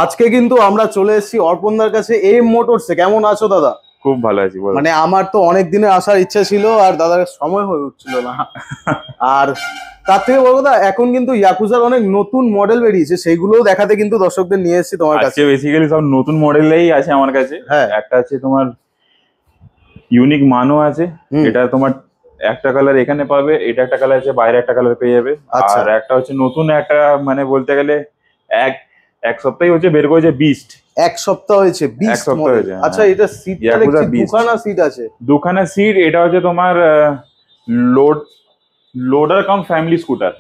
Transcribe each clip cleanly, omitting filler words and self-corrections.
আজকে কিন্তু আমরা চলে এসেছি অর্পণদার কাছে এম মোটরসে। কেমন আছো দাদা? খুব ভালো আছি। মানে আমার তো অনেক দিনে আসার ইচ্ছা ছিল, আর দাদার সময় হয়ে উঠছিল না। আর তার থেকে বড় কথা, এখন কিন্তু ইয়াকুজার অনেক নতুন মডেল বেরিয়েছে, সেইগুলোও দেখাতে কিন্তু দর্শকদের নিয়ে এসেছি তোমার কাছে। আজকে বেসিক্যালি সব নতুন মডেলেই আছে আমার কাছে। হ্যাঁ, একটা আছে তোমার ইউনিক মানও আছে, এটা তোমার একটা কালার এখানে পাবে, এটা একটা কালার আছে, বাইরে একটা কালার পেয়ে যাবে। আর একটা হচ্ছে নতুন একটা, মানে বলতে গেলে এক এক সপ্তাহে হচ্ছে বের করেছে বিস্ট। এক সপ্তাহ হয়েছে বিস্ট মডেল। আচ্ছা, এটা সিটটা দেখছি দুখানা সিট আছে। দুখানা সিট। এটা হচ্ছে তোমার লোডার কাম ফ্যামিলি স্কুটার।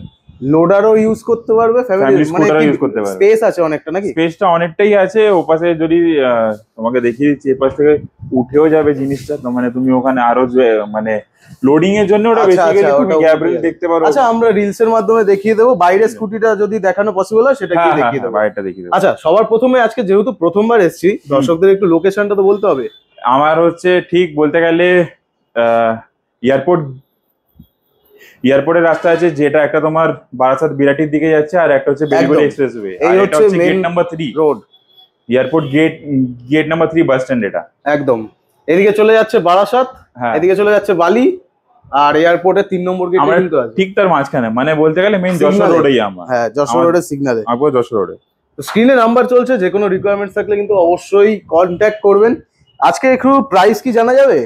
লোডারও ইউজ করতে পারবে, ফ্যামিলি স্কুটারও ইউজ করতে পারবে। স্পেস আছে অনেকটা নাকি? স্পেসটা অনেকটাই আছে। ওপাশে যদি তোমাকে দেখিয়ে দিচ্ছি, এপাশ থেকে উঠেও যাবে জিনিসটা, মানে তুমি ওখানে আরো মানে লোডিং এর জন্য ওটা বেসিক্যালি তুমি গ্যাব্রেল দেখতে পারো। আচ্ছা, আমরা রিলস এর মাধ্যমে দেখিয়ে দেবো। বাইরে স্কুটিটা যদি দেখানো পসিবল হয় সেটা কি দেখিয়ে দেবো? বাইরেটা দেখিয়ে দেবো। আচ্ছা, সবার প্রথমে আজকে যেহেতু প্রথমবার এসেছি, দর্শকদের একটু লোকেশনটা তো বলতে হবে। আমার হচ্ছে ঠিক বলতে গেলে এয়ারপোর্টের রাস্তা আছে, যেটা একটা তোমার বারাসাত বিরাটির দিকে যাচ্ছে, আর একটা হচ্ছে বেলগুড়ি এক্সপ্রেসওয়ে। এই হচ্ছে gate number 3 road, airport gate number 3 bus stand. এটা একদম এদিকে চলে যাচ্ছে বারাসাত, এদিকে চলে যাচ্ছে বালি, আর এয়ারপোর্টের 3 নম্বর গেট কিন্তু আছে ঠিক তার মাঝখানে। মানে বলতে গেলে মেইন যশোর রোডেই আমরা। হ্যাঁ, যশোর রোডের সিগন্যালে, আগো যশোর রোডে। তো স্ক্রিনে নাম্বার চলছে, যে কোনো রিকোয়ারমেন্টস থাকলে কিন্তু অবশ্যই কন্ট্যাক্ট করবেন। আজকে একটু প্রাইস কি জানা যাবে?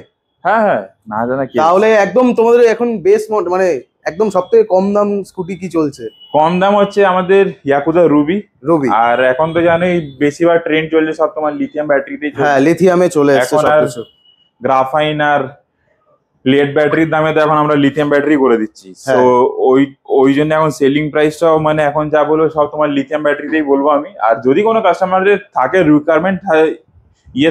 হ্যাঁ, না জানা কি? তাহলে একদম তোমাদের এখন বেস মানে একদম সবথেকে কম দাম স্কুটি কি চলছে? কম দাম হচ্ছে আমাদের ইয়াকুজা রুবি। আর এখন তো জানোই বেশিরভাগ ট্রেন্ড চলছে সব তোমার লিথিয়াম ব্যাটারিতেই। হ্যাঁ, লিথিয়ামে চলে এসেছে সবকিছু। গ্রাফাইন আর লেড ব্যাটারির দামে তো এখন আমরা লিথিয়াম ব্যাটারি করে দিচ্ছি। তো ওই জন্য এখন সেলিং প্রাইসটাও মানে এখন যা বলবো সব তোমার লিথিয়াম ব্যাটারিতেই বলবো আমি। আর যদি কোনো কাস্টমারদের থাকে রিকোয়ারমেন্ট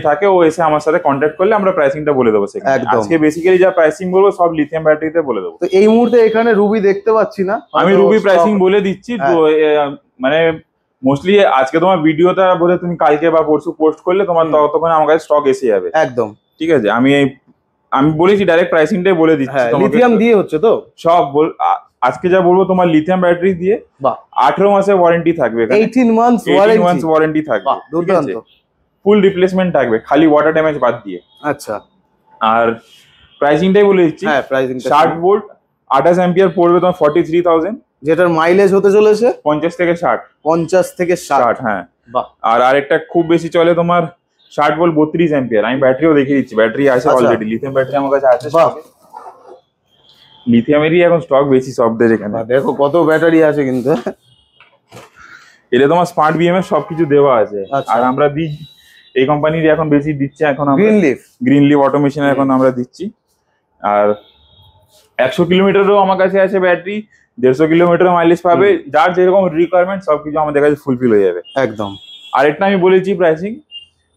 থাকে, ও এসে আমার সাথে কন্ট্যাক্ট করলে আমরা প্রাইসিংটা বলে দেবো সেখানে। আজকে বেসিক্যালি যা প্রাইসিং বলবো সব লিথিয়াম ব্যাটারিতে বলে দেবো। তো এই মুহূর্তে এখানে রুবি দেখতে পাচ্ছি না, আমি রুবি প্রাইসিং বলে দিচ্ছি। তো মানে মোস্টলি আজকে তোমার ভিডিওটা বলে তুমি কালকে বা পরশু পোস্ট করলে তোমার ততক্ষণ আমার কাছে স্টক এসে যাবে। একদম ঠিক আছে। আমি বলেছি ডাইরেক্ট প্রাইসিংটাই বলে দিচ্ছি। লিথিয়াম দিয়ে হচ্ছে তো সব। আজকে যা বলবো তোমার লিথিয়াম ব্যাটারি দিয়ে 18 মাসের ওয়ারেন্টি থাকবে, 18 মান্থস ওয়ারেন্টি থাকবে। দুর্দান্ত। ফুল রিপ্লেসমেন্ট থাকবে, খালি ওয়াটার ড্যামেজ বাদ দিয়ে। আচ্ছা, আর প্রাইসিংটাই বলে দিচ্ছি। হ্যাঁ, প্রাইসিং 60 ভোল্ট 28 অ্যাম্পিয়ার পড়বে তোমার 43,000, যেটার মাইলেজ হতে চলেছে 50 থেকে 60। 50 থেকে 60, হ্যাঁ। আর আরেকটা খুব বেশি চলে তোমার 60 ভোল্ট 32 অ্যাম্পিয়ার। আমি ব্যাটারিও দেখিয়ে দিচ্ছি, ব্যাটারি আছে অলরেডি, লিথিয়াম ব্যাটারি আমার কাছে আছে। লিথিয়ামেরই এখন স্টক বেশি সবদের এখানে। দেখো কত ব্যাটারি আছে কিন্তু। এটা তোমার স্মার্ট বিএমএস সবকিছু দেওয়া আছে। আর আমরা এই কোম্পানির এখন বেশি দিচ্ছে, এখন গ্রিন লিফ অটোমেশন এখন আমরা দিচ্ছি। আর 100 কিলোমিটারও আমার কাছে আছে ব্যাটারি, 150 কিলোমিটার মাইলেজ পাবে। যার যেরকম রিকোয়ারমেন্ট সবকিছু আমাদের কাছে ফুলফিল হয়ে যাবে একদম। আরেকটা আমি বলেছি প্রাইসিং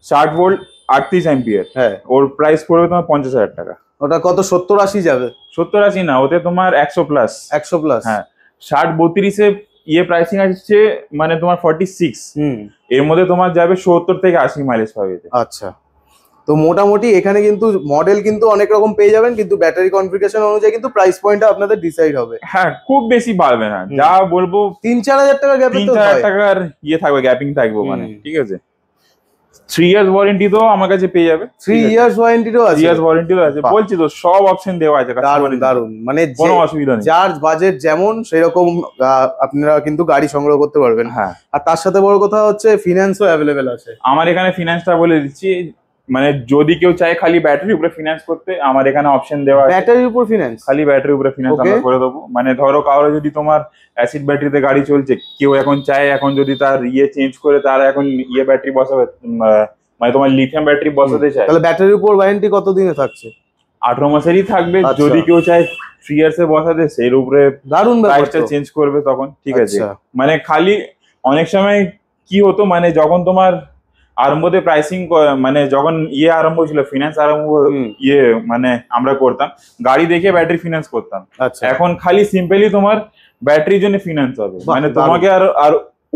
60 ভোল্ট 38 অ্যাম্পিয়ার। হ্যাঁ, ওর প্রাইস পড়বে তোমার 50,000 টাকা। ওটা কত 70-80 যাবে? 70-80 না, ওতে তোমার 100 প্লাস। 100 প্লাস। হ্যাঁ, 60-32 ইয়ে প্রাইসিং আসছে মানে তোমার 46। এর মধ্যে তোমার যাবে 70 থেকে 80 মাইলেজ পাবে। আচ্ছা, তো মোটামুটি এখানে কিন্তু মডেল কিন্তু অনেক রকম পেয়ে যাবেন, কিন্তু ব্যাটারি কনফিগারেশন অনুযায়ী কিন্তু প্রাইস পয়েন্টটা আপনাদের ডিসাইড হবে। হ্যাঁ, খুব বেশি বাড়বে না, যা বলবো 3-4 হাজার টাকা গ্যাপিং, 3-4 টাকার ইয়ে থাকবে, গ্যাপিং থাকবে মানে। ঠিক আছে। 3 ইয়ার্স ওয়ারেন্টি তো আমার কাছে পেয়ে যাবে। 3 ইয়ার্স ওয়ারেন্টিও আছে। 3 ইয়ার্স ওয়ারেন্টিও আছে, বলছি তো সব অপশন দেওয়া আছে। দারুন, মানে কোনো অসুবিধা নেই। যার বাজেট যেমন সেরকম আপনারা কিন্তু গাড়ি সংগ্রহ করতে পারবেন। হ্যাঁ, আর তার সাথে বড় কথা হচ্ছে ফিনান্সও অ্যাভেলেবেল আছে। আমার এখানে ফিনান্সটা বলে দিচ্ছি, মানে যদি কেউ চায় খালি ব্যাটারির উপরে ফিনান্স করতে, আমার এখানে অপশন দেওয়া আছে। ব্যাটারির উপর ফিনান্স, খালি ব্যাটারির উপরে ফিনান্স আমরা করে দেবো। মানে ধরো কারো যদি তোমার অ্যাসিড ব্যাটারিতে গাড়ি চলছে, কেউ এখন চায় এখন যদি তার ইয়ে চেঞ্জ করে তার এখন ইয়ে ব্যাটারি বসাবে, মানে তোমার লিথিয়াম ব্যাটারি বসাতে চায়, তাহলে ব্যাটারির উপর ওয়ারেন্টি কত দিনে থাকছে? 18 মাসেরই থাকবে। যদি কেউ চায় 3 ইয়ার্স এ বসাতে, সেই উপরে দারুন প্রাইসটা চেঞ্জ করবে তখন। ঠিক আছে। মানে খালি অনেক সময় কি হতো, মানে যখন তোমার আরম্ভতে প্রাইসিং, মানে যখন ইয়ে আরম্ভ ছিল, ফিনান্স আরম্ভ ইয়ে মানে আমরা করতাম গাড়ি দেখে ব্যাটারি ফিনান্স করতাম। এখন খালি সিম্পলি তোমার ব্যাটারির জন্য ফিনান্স হবে, মানে তোমাকে আর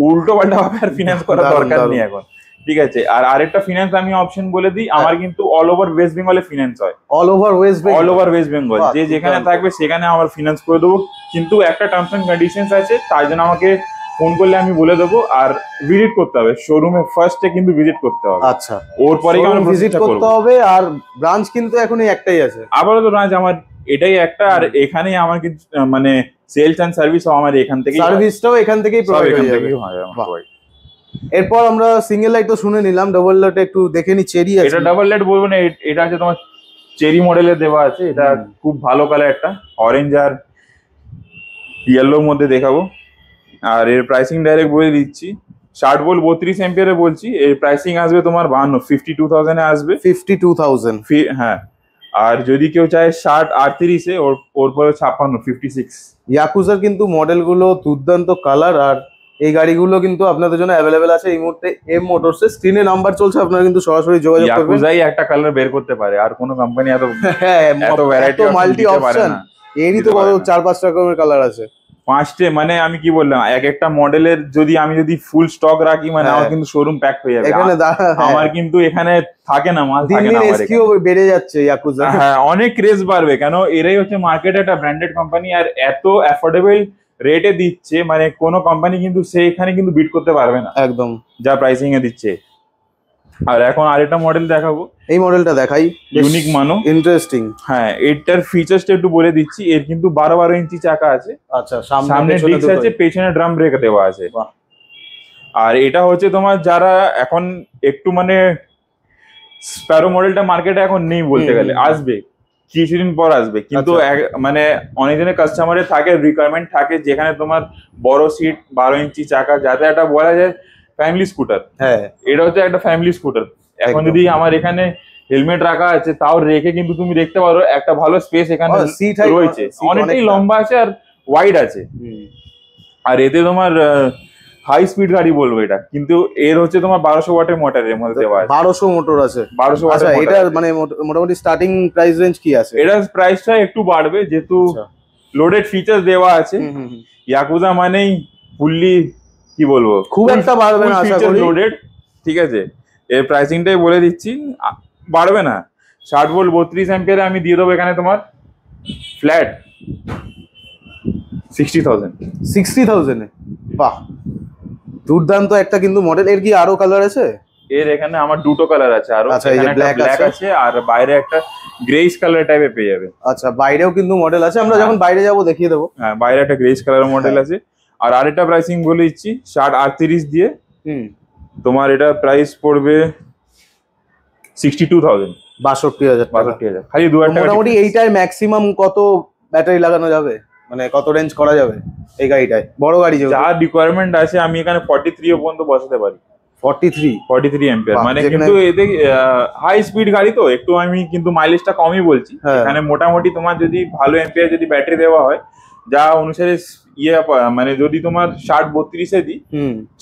উল্টো পাল্টা ভাবে আর ফিনান্স করার দরকার নেই এখন। ঠিক আছে। আর আরেকটা ফিনান্স আমি অপশন বলে দিই, আমার কিন্তু অল ওভার ওয়েস্ট বেঙ্গলে ফিনান্স হয়। অল ওভার ওয়েস্ট বেঙ্গল যে যেখানে থাকবে সেখানে আমার ফিনান্স করে দেবো, কিন্তু একটা টার্মস এন্ড কন্ডিশনস আছে, তাই জন্য আমাকে ফোন করলে আমি বলে দেবো, আর ভিজিট করতে হবে শোরুমে, ফার্স্টে কিন্তু ভিজিট করতে হবে। আচ্ছা, ওর পরে আমরা ভিজিট করতে হবে। আর ব্রাঞ্চ কিন্তু এখন একটাই আছে, আপাতত ব্রাঞ্চ আমার এটাই একটা, আর এখানেই আমার কিন্তু মানে সেলস এন্ড সার্ভিস আমার এখান থেকেই, সার্ভিসটাও এখান থেকেই প্রোভাইড হয়ে যাবে। এরপর আমরা সিঙ্গেল লাইট তো শুনে নিলাম, ডাবল লাইট একটু দেখে নি। চেরি আছে, এটা ডাবল লাইট বলবো না, এটা আছে তোমার চেরি মডেলের দেওয়া আছে। এটা খুব ভালো কালার, একটা অরেঞ্জ আর ইয়েলোর মধ্যে দেখাবো। আর এর প্রাইসিং ডাইরেক্ট বলে দিচ্ছি, 60 ভোল্ট 32 অ্যাম্পিয়ারে বলছি। এর প্রাইসিং আসবে তোমার 52,000 এ আসবে। 52,000, হ্যাঁ। আর যদি কেউ চায় 60 38-এ, ওর পরে 56 56। ইয়াকুজার কিন্তু মডেলগুলো দুর্দান্ত কালার, আর এই গাড়িগুলো কিন্তু আপনাদের জন্য অ্যাভেলেবেল আছে এই মুহূর্তে এম মোটরসে। স্ক্রিনে নাম্বার চলছে, আপনারা কিন্তু সরাসরি যোগাযোগ করবেন। ইয়াকুজাই একটা কালার বের করতে পারে, আর কোনো কোম্পানি এত ভ্যারাইটি মাল্টি অপশন, এরই তো 4-5 রকমের কালার আছে। 5টে, মানে আমি কি বললাম, এক একটা মডেলের যদি আমি যদি ফুল স্টক রাখি, মানে আমার কিন্তু শোরুম প্যাক হয়ে যাবে। এখানে আমার কিন্তু এখানে থাকে না মাল, থাকে না। আমার এসকিউ বেড়ে যাচ্ছে ইয়াকুজা। হ্যাঁ, অনেক ক্রেজ বাড়বে, কেন এরাই হচ্ছে মার্কেটে একটা ব্র্যান্ডেড কোম্পানি, আর এত অ্যাফোর্ডেবল রেটে দিচ্ছে, মানে কোনো কোম্পানি কিন্তু সেইখানে কিন্তু বিট করতে পারবে না একদম, যা প্রাইসিং এ দিচ্ছে। আর এখন আরেকটা মডেল দেখাবো, এই মডেলটা দেখাই, ইউনিক মানো, ইন্টারেস্টিং। হ্যাঁ, এটার ফিচার্সটা একটু বলে দিচ্ছি। এর কিন্তু 12 ইঞ্চি চাকা আছে। আচ্ছা, সামনে ডিস্ক আছে, পেছনে ড্রাম ব্রেক দেওয়া আছে। আর এটা হচ্ছে তোমার যারা এখন একটু মানে স্প্যারো মডেলটা মার্কেটে এখন নেই বলতে গেলে, আসবে কিছুদিন পর আসবে, কিন্তু মানে অনেকজনের কাস্টমারের থাকে রিকোয়ারমেন্ট থাকে যেখানে তোমার বড় সিট, 12 ইঞ্চি চাকা, যাতে একটা বলা যায় ফ্যামিলি স্কুটার। হ্যাঁ, এটা হচ্ছে একটা ফ্যামিলি স্কুটার। এখন যদি আমার এখানে হেলমেট রাখা আছে, তাও রেখে কিন্তু তুমি দেখতে পারো একটা ভালো স্পেস এখানে রয়েছে, অনেকটাই লম্বা আছে আর ওয়াইড আছে। আর এতে তোমার হাই স্পিড গাড়ি বলবো এটা, কিন্তু এর হচ্ছে তোমার 1200 ওয়াটের মোটরের মধ্যে দেওয়া আছে। 1200 মোটর আছে, 1200 ওয়াটের। আচ্ছা, এটা মানে মোটামুটি স্টার্টিং প্রাইস রেঞ্জ কি আছে? এটার প্রাইসটা একটু বাড়বে, যেহেতু লোডেড ফিচার্স দেওয়া আছে। ইয়াকুজা মানেই ফুললি, কি বলবো, খুব একটা বাড়বে না আশা করি, লোডেড। ঠিক আছে, এর প্রাইসিংটাই বলে দিচ্ছি, বাড়বে না। 60 ভোল্ট 32 অ্যাম্পিয়ারে আমি দিয়ে দেবো এখানে তোমার ফ্ল্যাট 60,000। 60,000 এ? বাহ, দুর্দান্ত একটা কিন্তু মডেল। এর কি আরো কালার আছে? এর এখানে আমার দুটো কালার আছে আরো। আচ্ছা, এই যে ব্ল্যাক আছে, আর বাইরে একটা গ্রেইশ কালার টাইপের পেয়ে যাবে। আচ্ছা, বাইরেও কিন্তু মডেল আছে, আমরা যখন বাইরে যাব দেখিয়ে দেবো। হ্যাঁ, বাইরে একটা গ্রেইশ কালার মডেল আছে। আর আরেকটা প্রাইসিং বলে দিচ্ছি, 60 38 দিয়ে তোমার এটা প্রাইস পড়বে 62,000। 62,000 খালি 2,000 টাকা। মোটামুটি এইটার ম্যাক্সিমাম কত ব্যাটারি লাগানো যাবে, মানে কত রেঞ্জ করা যাবে এই গাড়িটায়? বড় গাড়ি যা রিকোয়ারমেন্ট আছে আমি এখানে 43 পর্যন্ত বসাতে পারি। 43 অ্যাম্পিয়ার, মানে কিন্তু এতে হাই স্পিড গাড়ি তো একটু আমি কিন্তু মাইলেজটা কমই বলছি। এখানে মোটামুটি তোমার যদি ভালো অ্যাম্পিয়ার যদি ব্যাটারি দেওয়া হয়, যা অনুসারে মানে যদি তোমার 60 32-এ দিই,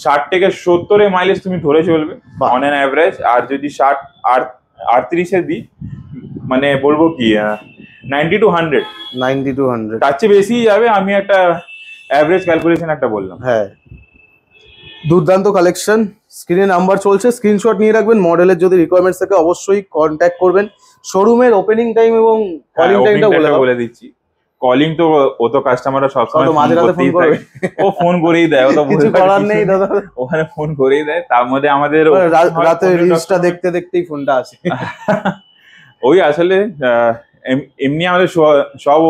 60 থেকে 70-এ মাইলেজ তুমি ধরে চলবে অন অ্যান অ্যাভারেজ। আর যদি 60 38-এ দিই, মানে বলবো কি 90 to 100 তার চেয়ে বেশি যাবে। আমি একটা অ্যাভারেজ ক্যালকুলেশন একটা বললাম। হ্যাঁ, দুর্দান্ত কালেকশন। স্ক্রিনে নাম্বার চলছে, স্ক্রিনশট নিয়ে রাখবেন। মডেলের যদি রিকোয়ারমেন্টস থাকে অবশ্যই কন্ট্যাক্ট করবেন। শোরুমের ওপেনিং টাইম এবং কলিং টাইমটা বলে দিচ্ছি। কলিং তো ও তো কাস্টমাররা সবসময় ও ফোন করেই দেয়, ও তো কিছু করার নেই দাদা, ওখানে ফোন করেই দেয়। তার মধ্যে আমাদের রাতে রিলসটা দেখতে দেখতেই ফোনটা আসে। ওই আসলে এমনি আমাদের সব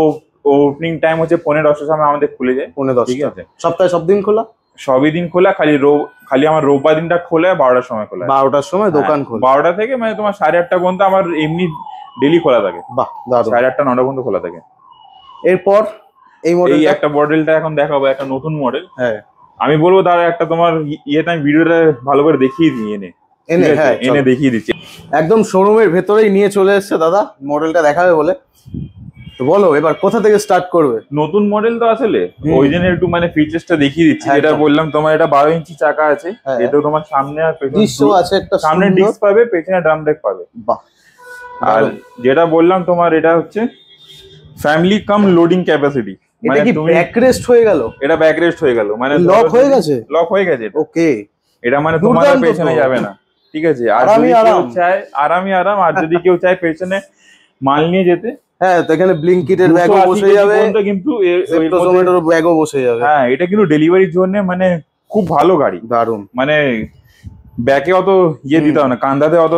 ওপেনিং টাইম হচ্ছে 10:10 সময় আমাদের খুলে যায়। 10:10, ঠিক আছে। সপ্তাহে সব দিন খোলা? সবই দিন খোলা, খালি আমার রোববার দিনটা খোলা 12টার সময় খোলা। 12টার সময় দোকান খোলা? 12টা থেকে মানে তোমার 8:30 পর্যন্ত আমার এমনি ডেলি খোলা থাকে। বাহ, দারুণ। 8:30 9টা পর্যন্ত খোলা থাকে। এরপর এই একটা মডেলটা এখন দেখাবো, একটা নতুন মডেল। হ্যাঁ, আমি বলবো তার একটা তোমার ইয়েটা আমি ভিডিওটা ভালো করে দেখিয়ে দিই, এনে দেখিয়ে দিচ্ছি। একদম শোরুমের ভেতরেই নিয়ে চলে এসেছে দাদা, মডেলটা দেখাবে বলে। তো বলো এবার কোথা থেকে স্টার্ট করবে? নতুন মডেল তো আসলে ওই জন্য একটু মানে ফিচার্সটা দেখিয়ে দিচ্ছি। যেটা বললাম তোমার এটা 12 ইঞ্চি চাকা আছে, এতেও তোমার সামনে আর পেছনে আছে, একটা সামনে ডিস্ক পাবে, পেছনে ড্রাম ব্রেক পাবে। বাহ। আর যেটা বললাম তোমার এটা হচ্ছে ফ্যামিলি কাম লোডিং ক্যাপাসিটি। এটা কি ব্যাক রেস্ট হয়ে গেল? এটা ব্যাক রেস্ট হয়ে গেল, মানে লক হয়ে গেছে? লক হয়ে গেছে। ওকে, এটা মানে তোমার পেছনে যাবে না। ঠিক আছে। আর যদি কেউ চায় আরাম, আর যদি কেউ চায় পেছনে মাল নিয়ে যেতে, হ্যাঁ, তো এখানে ব্লিঙ্কিটের ব্যাগও বসে যাবে, কিন্তু জোম্যাটোর ব্যাগও বসে যাবে। হ্যাঁ, এটা কিন্তু ডেলিভারির জন্য মানে খুব ভালো গাড়ি, দারুন। মানে ব্যাকে অত ইয়ে দিতে হবে না, কান্দাতে অত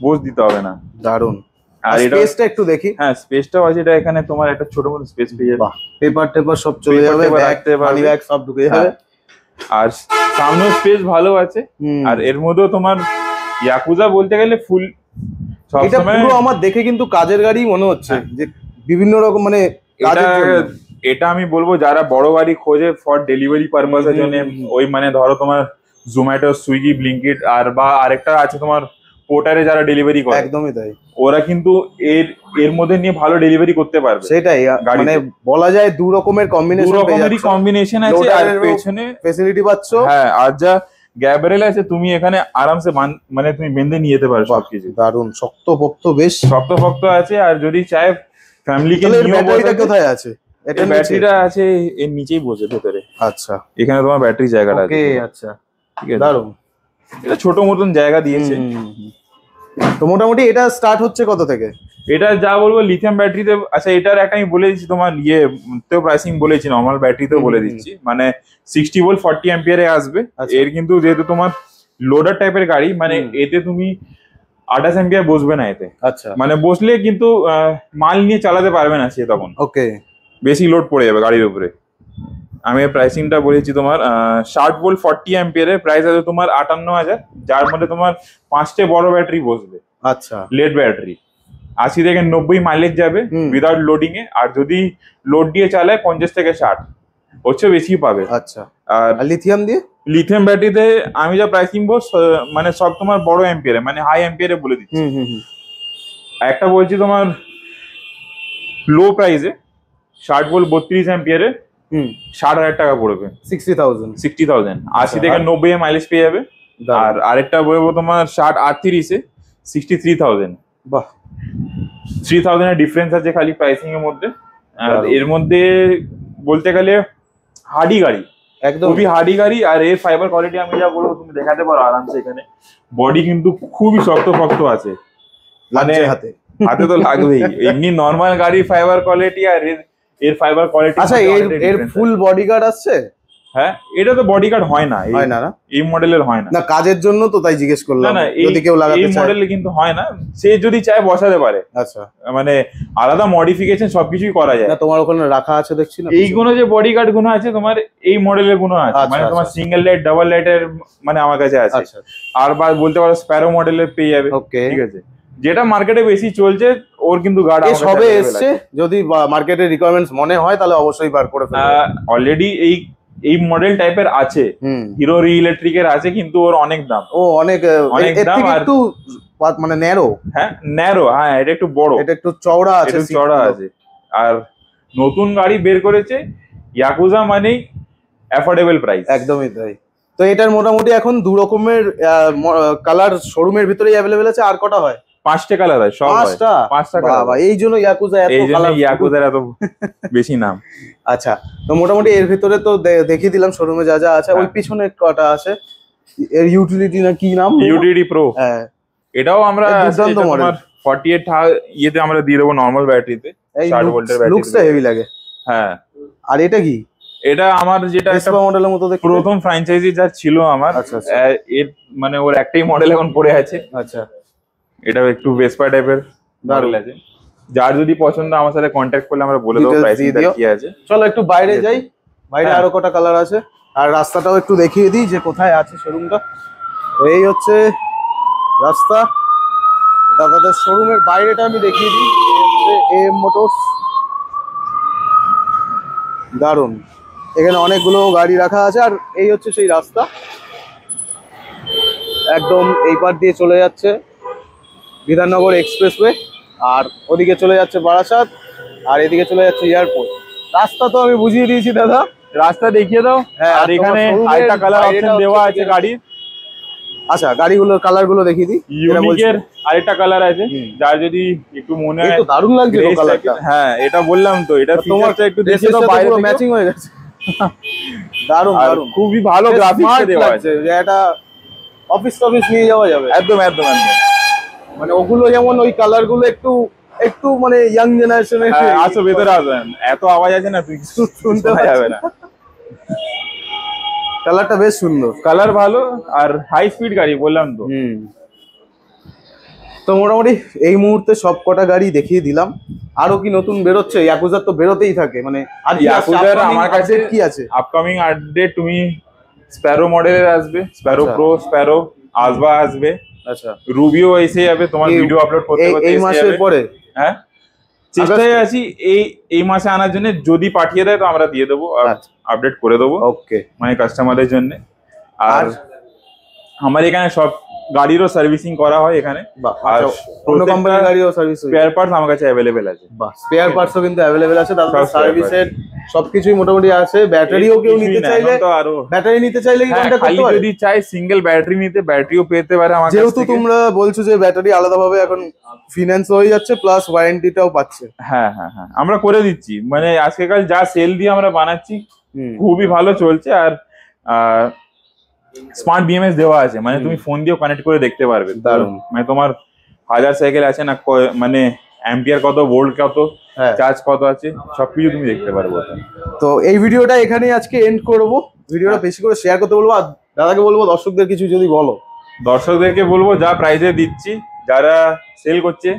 বোঝ দিতে হবে না। দারুন। আর এটা স্পেসটা একটু দেখি। হ্যাঁ স্পেসটাও আছে, এটা এখানে তোমার একটা ছোট মতো স্পেস পেয়ে যাবে। পেপার টেপার সব চলে যাবে, মানি ব্যাগ সব ঢুকে যাবে। আর সামনেও স্পেস ভালো আছে। আর এর মধ্যেও তোমার ইয়াকুজা বলতে গেলে ফুল এটা পুরো আমার দেখে কিন্তু কাজের গাড়ি মনে হচ্ছে, যে বিভিন্ন রকম মানে এটা আমি বলবো যারা বড় গাড়ি খোঁজে ফর ডেলিভারি পারপাসের জন্য, ওই মানে ধরো তোমার জোম্যাটো, সুইগি, ব্লিঙ্কিট আর বা আরেকটা আছে তোমার পোর্টারে যারা ডেলিভারি করে, একদমই তাই, ওরা কিন্তু এর মধ্যে নিয়ে ভালো ডেলিভারি করতে পারবে। সেটাই মানে বলা যায় দু রকমের কম্বিনেশন আছে, আর পেছনে ফ্যাসিলিটি পাচ্ছ। হ্যাঁ, আর যা গ্যাবারেল আছে তুমি এখানে আরামসে মানে তুমি বেঁধে নিয়ে যেতে পারো সবকিছু। দারুন, শক্ত পক্ত, বেশ শক্ত পক্ত আছে। আর যদি চাই ফ্যামিলিকে নিয়ে, ব্যাটারিটা কোথায় আছে? এটা ব্যাটারিটা আছে এর নিচেই বসে ভেতরে। আচ্ছা, এখানে তোমার ব্যাটারি জায়গাটা আছে। ওকে, আচ্ছা, ঠিক আছে, দারুন। এটা ছোট মতন জায়গা দিয়েছে। তো মোটামুটি এটা স্টার্ট হচ্ছে কত থেকে? এটা যা বলবো লিথিয়াম ব্যাটারিতে, আচ্ছা এটার একটা আমি বলে দিচ্ছি, তোমার তেও প্রাইসিং বলেছি, নর্মাল ব্যাটারিতেও বলে দিচ্ছি, মানে 60 ভোল্ট 40 অ্যাম্পিয়ারে আসবে। এর কিন্তু যেহেতু তোমার লোডার টাইপের গাড়ি, মানে এতে তুমি 28 অ্যাম্পিয়ার বসবে না এতে। আচ্ছা, মানে বসলে কিন্তু মাল নিয়ে চালাতে পারবে না সে তখন, ওকে, বেশি লোড পড়ে যাবে গাড়ির উপরে। আমি প্রাইসিংটা বলেছি তোমার 60 ভোল্ট 40 অ্যাম্পিয়ারের প্রাইস আছে তোমার 58,000, যার মধ্যে তোমার 5টে বড় ব্যাটারি বসবে। আচ্ছা, লেড ব্যাটারি 80 থেকে 90 মাইলেজ যাবে উইদাউট লোডিং এ। আর যদি লোড দিয়ে চালায় 50 থেকে 60, হচ্ছে বেশি পাবে। আচ্ছা, আর লিথিয়াম দিয়ে? লিথিয়াম ব্যাটারিতে আমি যা প্রাইসিং মানে সব তোমার বড় অ্যাম্পিয়ারে, মানে হাই অ্যাম্পিয়ারে বলে দিচ্ছি। একটা বলছি তোমার লো প্রাইসে 60 ভোল্ট 32 অ্যাম্পিয়ারে 60,000 টাকা পড়বে, 60,000। 80 থেকে 90 এ মাইলেজ পেয়ে যাবে। আর আরেকটা বলবো তোমার 60-38-এ 63,000। বাহ, 3,000 এর ডিফারেন্স আছে খালি প্রাইসিং এর মধ্যে। আর এর মধ্যে বলতে গেলে হার্ডি গাড়ি, একদম খুবই হার্ডি গাড়ি। আর এর ফাইবার কোয়ালিটি আমি যা বলবো তুমি দেখাতে পারো আরামসে। এখানে বডি কিন্তু খুবই শক্ত ফক্ত আছে, মানে হাতে তো লাগবেই। এমনি নর্মাল গাড়ি ফাইবার কোয়ালিটি আর এর ফাইবার কোয়ালিটি। আচ্ছা, এর ফুল বডি গার্ড আছে? হ্যাঁ, এটা তো বডি গার্ড হয় না, এই মডেলের হয় না। না, কাজের জন্য তো তাই জিজ্ঞেস করলাম, না যদি কেউ লাগাতে চায়। এই মডেলে কিন্তু হয় না, সে যদি চায় বসাতে পারে। আচ্ছা, মানে আলাদা মডিফিকেশন সবকিছুই করা যায়। না, তোমার ওখানে রাখা আছে দেখছি না, এইগুলো যে বডি গার্ড গুলো আছে তোমার এই মডেলের গুলো আছে, মানে তোমার সিঙ্গেল লাইট ডাবল লাইটের মানে আমার কাছে আছে। আর বা বলতে পারো স্প্যারো মডেলের পেয়ে যাবে, ঠিক আছে, যেটা মার্কেটে বেশি চলছে। ওর কিন্তু গার্ড সবে এসছে, যদি মার্কেটের রিকোয়ারমেন্টস মনে হয় তাহলে অবশ্যই বার করে ফেলবে। অলরেডি এই মডেল টাইপের আছে, হিরো রি ইলেকট্রিকের আছে, কিন্তু ওর অনেক দাম। ও, অনেক দাম। আর একটু মানে ন্যারো। হ্যাঁ, ন্যারো, হ্যাঁ, এটা একটু বড়, এটা একটু চওড়া আছে, চওড়া আছে। আর নতুন গাড়ি বের করেছে ইয়াকুজা, মানেই অ্যাফোর্ডেবল প্রাইস। একদমই তাই। তো এটার মোটামুটি এখন দু রকমের কালার শোরুমের ভিতরেই অ্যাভেলেবেল আছে। আর কটা হয়? 5টে কালার হয়, সব 5টা কালার। এই জন্য ইয়াকুজা এত কালার, ইয়াকুজার এত বেশি নাম। আচ্ছা, তো মোটামুটি এর ভিতরে তো দেখিয়ে দিলাম শোরুমে যা যা আছে। ওই পিছনে কটা আছে? এর ইউটিলিটি না কি নাম? Utility pro. হ্যাঁ, এটাও আমরা 48 ইয়েতে আমরা দিয়ে দেবো নরমাল ব্যাটারিতে, 60 ভোল্টের ব্যাটারি। লুকসটা হেভি লাগে। হ্যাঁ। আর এটা কি? এটা আমার যেটা একটা মডেলের মতো দেখতে, প্রথম ফ্র্যাঞ্চাইজি যা ছিল আমার। এর মানে ওর একটাই মডেল এখন পড়ে আছে। আচ্ছা, এটা একটু ভেসপা টাইপের মডেল আছে। যার যদি পছন্দ আমার সাথে কন্ট্যাক্ট করলে আমরা বলে দেবো প্রাইসিংটা কি আছে। চলো একটু বাইরে যাই, বাইরে আরো কটা কালার আছে। আর রাস্তাটাও একটু দেখিয়ে দিই যে কোথায় আছে শোরুমটা। এই হচ্ছে রাস্তা, দাদাদের শোরুমের বাইরেটা আমি দেখিয়ে দিই। এম মোটরস, দারুন, এখানে অনেকগুলো গাড়ি রাখা আছে। আর এই হচ্ছে সেই রাস্তা, একদম এই পার দিয়ে চলে যাচ্ছে বিধাননগর এক্সপ্রেসওয়ে, আর ওদিকে চলে যাচ্ছে বারাসাত, আর এদিকে চলে যাচ্ছে এয়ারপোর্ট। রাস্তা তো আমি বুঝিয়ে দিয়েছি দাদা, রাস্তা দেখিয়ে দাও। আর এখানে আরেকটা কালার অপশন দেওয়া আছে গাড়ির। আচ্ছা, গাড়িগুলোর কালার গুলো দেখিয়ে দিই। ইউনিকের আরেকটা কালার আছে, যার যদি একটু মনে হয়। দারুণ লাগছে তো কালারটা। হ্যাঁ, এটা বললাম তো, এটা ফিচারটা একটু দেখিয়ে দাও, বাইরে ম্যাচিং হয়ে গেছে। দারুণ দারুণ, খুবই ভালো গ্রাফিক্স দেওয়া আছে, যে এটা অফিস টফিস নিয়ে যাওয়া যাবে। একদম একদম একদম। মানে ওগুলো যেমন ওই কালার গুলো একটু একটু মানে ইয়াং জেনারেশনের। আসো ভেতরে আসবেন, এত আওয়াজ আছে না, তুই শুনতে যাবে না। কালারটা বেশ সুন্দর। কালার ভালো আর হাই স্পিড গাড়ি বললাম তো। তো মোটামুটি এই মুহূর্তে সব কটা গাড়ি দেখিয়ে দিলাম। আরো কি নতুন বেরোচ্ছে? ইয়াকুজার তো বেরোতেই থাকে, মানে আর ইয়াকুজার আমার কাছে কি আছে আপকামিং আপডেট? তুমি স্প্যারো মডেলের আসবে, স্প্যারো প্রো, স্প্যারো আলবা আসবে। আচ্ছা, রুবিও এসে যাবে, তোমার ভিডিও আপলোড করতে করতে এই মাসের পরে। হ্যাঁ, চেষ্টায় আছি এই মাসে আনার জন্য। যদি পাঠিয়ে দেয় তো আমরা দিয়ে দেবো, আপডেট করে দেবো। ওকে, মানে কাস্টমারের জন্য। আর আমার এখানে সব গাড়িরও সার্ভিসিং করা হয় এখানে। আর অন্য কোম্পানির গাড়িও সার্ভিস, স্পেয়ার পার্টস আমার কাছে অ্যাভেলেবেল আছে। বাহ, স্পেয়ার পার্টসও কিন্তু অ্যাভেলেবেল আছে। তারপর সার্ভিসের সবকিছুই মোটামুটি আছে। ব্যাটারিও কেউ নিতে চাইলে, ব্যাটারি নিতে চাইলে কি কন্টাক্ট করতে পারে? যদি চাই সিঙ্গেল ব্যাটারি নিতে, ব্যাটারিও পেতে পারে আমার কাছে। যেহেতু তোমরা বলছো যে ব্যাটারি আলাদাভাবে এখন ফিনান্স হয়ে যাচ্ছে, প্লাস ওয়ারেন্টিটাও পাচ্ছে। হ্যাঁ হ্যাঁ হ্যাঁ, আমরা করে দিচ্ছি। মানে আজকাল যা সেল দিয়ে আমরা বানাচ্ছি খুবই ভালো চলছে। আর স্মার্ট বিএমএস দেওয়া আছে, মানে তুমি ফোন দিয়েও কানেক্ট করে দেখতে পারবে। দারুণ। মানে তোমার 1000 সাইকেল আছে না, মানে অ্যাম্পিয়ার কত, ভোল্ট কত, চার্জ কত আছে, সবকিছু তুমি দেখতে পারবে। তো এই ভিডিওটা এখানেই আজকে এন্ড করব। ভিডিওটা বেশি করে শেয়ার করতে বলবো। আর দাদাকে বলবো দর্শকদের কিছু যদি বলো। দর্শকদেরকে বলবো যা প্রাইসে দিচ্ছি, যারা সেল করছে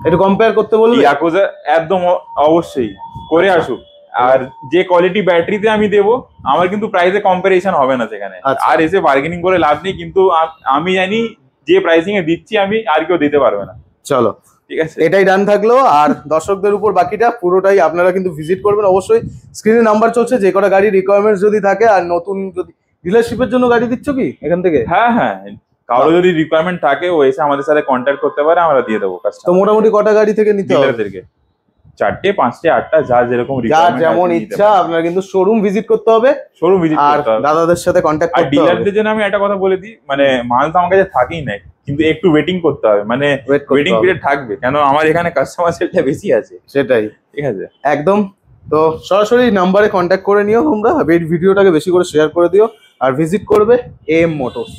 একটু কম্পেয়ার করতে বলবো। ইয়াকুজা একদম অবশ্যই করে আসুক। আর যে কোয়ালিটি ব্যাটারিতে আমি দেবো, আমার কিন্তু প্রাইসে কম্পারিজন হবে না সেখানে। আর এসে বার্গেনিং করে লাভ নেই। কিন্তু আমি জানি যে প্রাইসিং এ দিচ্ছি আমি, আর কেউ দিতে পারবে না। চলো ঠিক আছে, এটাই ডান থাকলো। আর দর্শকদের উপর বাকিটা পুরোটাই আপনারা কিন্তু ভিজিট করবেন অবশ্যই। স্ক্রিনে নাম্বার চলছে, যে কটা গাড়ি রিকোয়ারমেন্টস যদি থাকে। আর নতুন যদি ডিলারশিপের জন্য গাড়ি দিচ্ছ কি এখান থেকে? হ্যাঁ হ্যাঁ, কারো যদি রিকোয়ারমেন্ট থাকে ও এসে আমাদের সাথে কন্ট্যাক্ট করতে পারে, আমরা দিয়ে দেবো। তো মোটামুটি কটা গাড়ি থেকে নিতে হবে ডিলারদেরকে? 4টে, 5টে, 8টা, যার যেরকম যেমন ইচ্ছা। আপনারা কিন্তু শোরুম ভিজিট করতে হবে, শোরুম ভিজিট করতে হবে, দাদাদের সাথে কন্ট্যাক্ট করতে হবে। আর ডিলারদের জন্য আমি একটা কথা বলে দিই, মানে মাল তো আমার কাছে থাকেই না, কিন্তু একটু ওয়েটিং করতে হবে। মানে ওয়েটিং পিরিয়ড থাকবে, কেন আমার এখানে কাস্টমার সেলটা বেশি আছে। সেটাই, ঠিক আছে একদম। তো সরাসরি নাম্বারে কন্ট্যাক্ট করে নিও তোমরা। ভিডিওটাকে বেশি করে শেয়ার করে দিও। আর ভিজিট করবে এএম মোটরস।